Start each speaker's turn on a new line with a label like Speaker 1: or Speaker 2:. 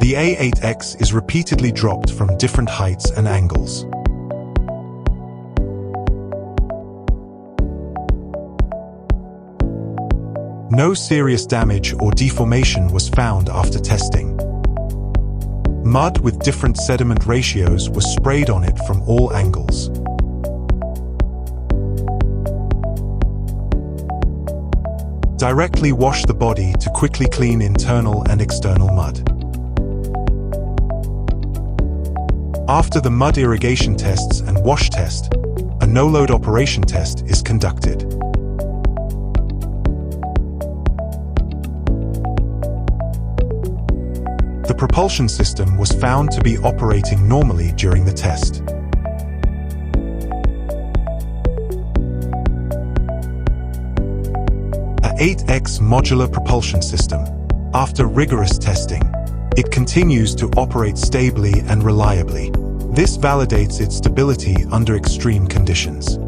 Speaker 1: The A8X is repeatedly dropped from different heights and angles. No serious damage or deformation was found after testing. Mud with different sediment ratios was sprayed on it from all angles. Directly wash the body to quickly clean internal and external mud. After the mud irrigation tests and wash test, a no-load operation test is conducted. The propulsion system was found to be operating normally during the test. A 8X modular propulsion system. After rigorous testing, it continues to operate stably and reliably. This validates its stability under extreme conditions.